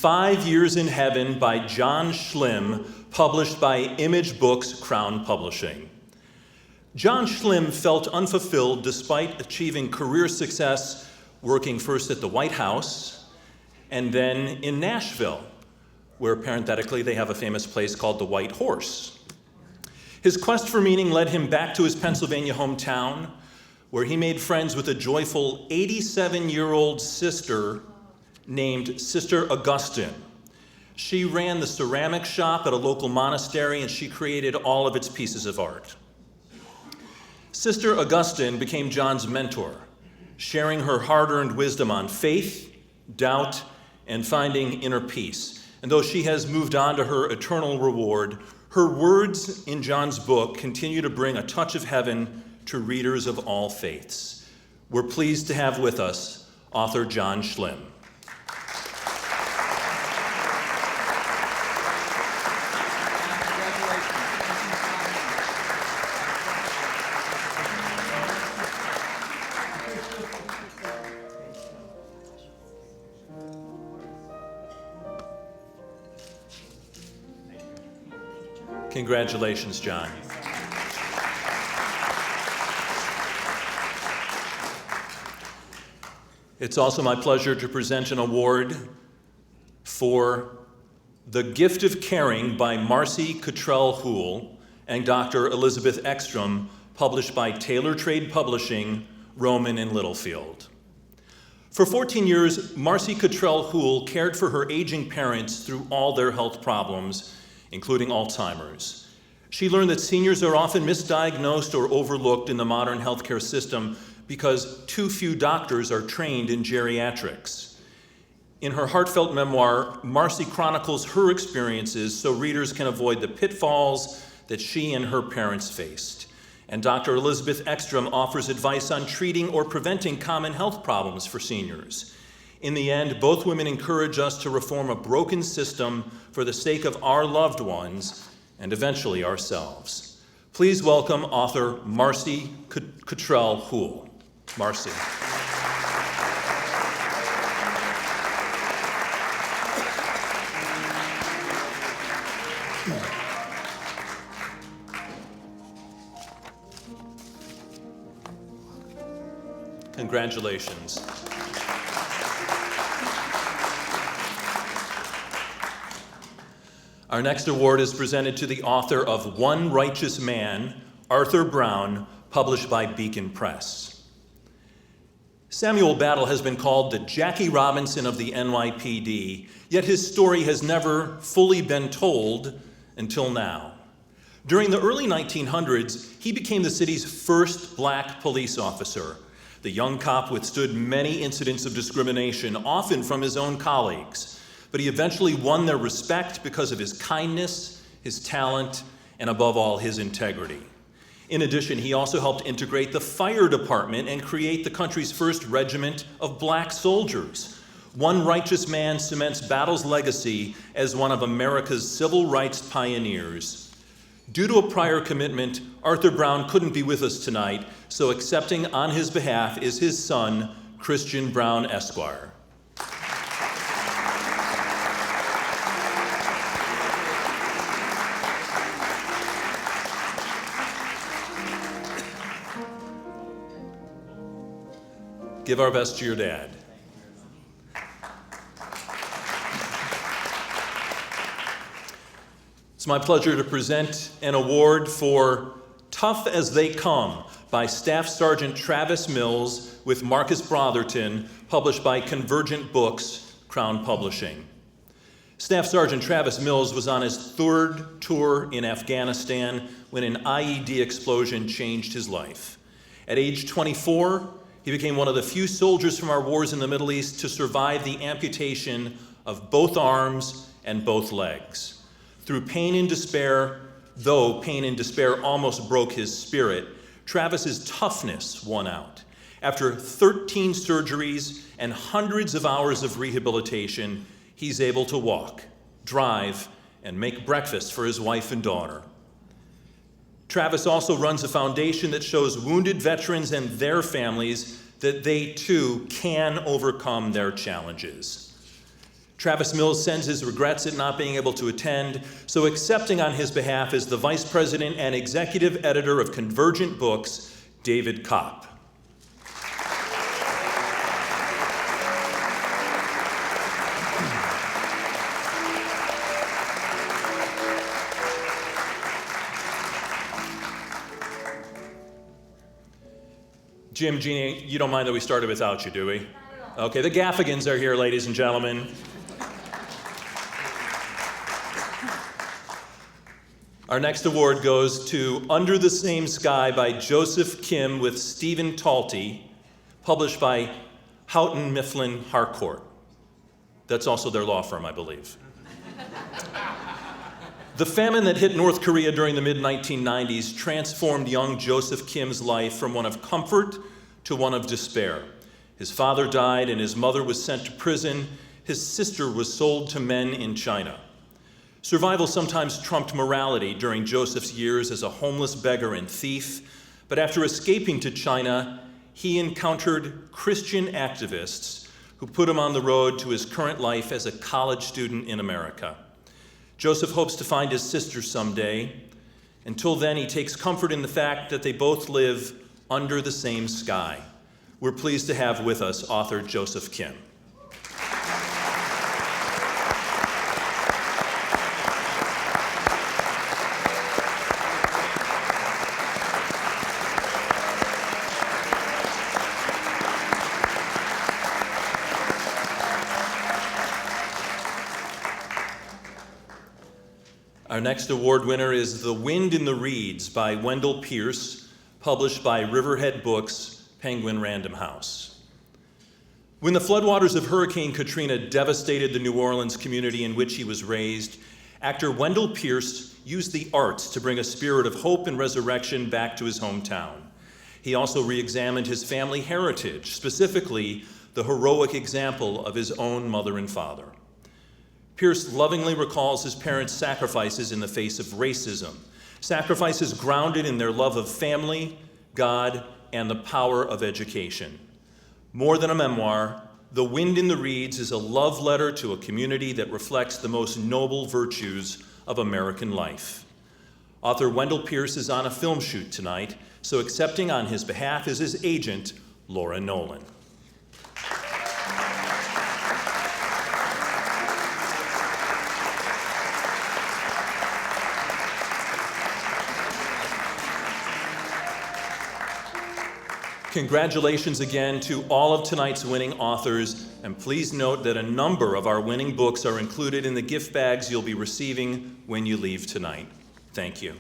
5 Years in Heaven by John Schlimm, published by Image Books Crown Publishing. John Schlimm felt unfulfilled despite achieving career success working first at the White House and then in Nashville, where parenthetically they have a famous place called the White Horse. His quest for meaning led him back to his Pennsylvania hometown, where he made friends with a joyful 87-year-old sister named Sister Augustine. She ran the ceramic shop at a local monastery, and she created all of its pieces of art. Sister Augustine became John's mentor, sharing her hard-earned wisdom on faith, doubt, and finding inner peace. And though she has moved on to her eternal reward, her words in John's book continue to bring a touch of heaven to readers of all faiths. We're pleased to have with us author John Schlimm. Congratulations, John. It's also my pleasure to present an award for The Gift of Caring by Marcy Cottrell Houle and Dr. Elizabeth Ekstrom, published by Taylor Trade Publishing, Rowman and Littlefield. For 14 years, Marcy Cottrell Houle cared for her aging parents through all their health problems, including Alzheimer's. She learned that seniors are often misdiagnosed or overlooked in the modern healthcare system because too few doctors are trained in geriatrics. In her heartfelt memoir, Marcy chronicles her experiences so readers can avoid the pitfalls that she and her parents faced. And Dr. Elizabeth Ekstrom offers advice on treating or preventing common health problems for seniors. In the end, both women encourage us to reform a broken system for the sake of our loved ones and eventually ourselves. Please welcome author Marcy Cottrell Houle. Marcy. Congratulations. Our next award is presented to the author of One Righteous Man, Arthur Brown, published by Beacon Press. Samuel Battle has been called the Jackie Robinson of the NYPD, yet his story has never fully been told until now. During the early 1900s, he became the city's first black police officer. The young cop withstood many incidents of discrimination, often from his own colleagues, but he eventually won their respect because of his kindness, his talent, and above all, his integrity. In addition, he also helped integrate the fire department and create the country's first regiment of black soldiers. One Righteous Man cements Battle's legacy as one of America's civil rights pioneers. Due to a prior commitment, Arthur Brown couldn't be with us tonight, so accepting on his behalf is his son, Christian Brown, Esquire. Give our best to your dad. It's my pleasure to present an award for Tough as They Come by Staff Sergeant Travis Mills with Marcus Brotherton, published by Convergent Books, Crown Publishing. Staff Sergeant Travis Mills was on his third tour in Afghanistan when an IED explosion changed his life. At age 24, he became one of the few soldiers from our wars in the Middle East to survive the amputation of both arms and both legs. Through pain and despair, though pain and despair almost broke his spirit, Travis's toughness won out. After 13 surgeries and hundreds of hours of rehabilitation, he's able to walk, drive, and make breakfast for his wife and daughter. Travis also runs a foundation that shows wounded veterans and their families that they too can overcome their challenges. Travis Mills sends his regrets at not being able to attend, so accepting on his behalf is the Vice President and Executive Editor of Convergent Books, David Kopp. Jim, Jeannie, you don't mind that we started without you, do we? Okay, the Gaffigans are here, ladies and gentlemen. Our next award goes to Under the Same Sky by Joseph Kim with Stephen Talty, published by Houghton Mifflin Harcourt. That's also their law firm, I believe. The famine that hit North Korea during the mid-1990s transformed young Joseph Kim's life from one of comfort to one of despair. His father died and his mother was sent to prison. His sister was sold to men in China. Survival sometimes trumped morality during Joseph's years as a homeless beggar and thief, but after escaping to China, he encountered Christian activists who put him on the road to his current life as a college student in America. Joseph hopes to find his sister someday. Until then, he takes comfort in the fact that they both live under the same sky. We're pleased to have with us author Joseph Kim. Our next award winner is The Wind in the Reeds by Wendell Pierce, published by Riverhead Books, Penguin Random House. When the floodwaters of Hurricane Katrina devastated the New Orleans community in which he was raised, actor Wendell Pierce used the arts to bring a spirit of hope and resurrection back to his hometown. He also re-examined his family heritage, specifically the heroic example of his own mother and father. Pierce lovingly recalls his parents' sacrifices in the face of racism, sacrifices grounded in their love of family, God, and the power of education. More than a memoir, The Wind in the Reeds is a love letter to a community that reflects the most noble virtues of American life. Author Wendell Pierce is on a film shoot tonight, so accepting on his behalf is his agent, Laura Nolan. Congratulations again to all of tonight's winning authors, and please note that a number of our winning books are included in the gift bags you'll be receiving when you leave tonight. Thank you.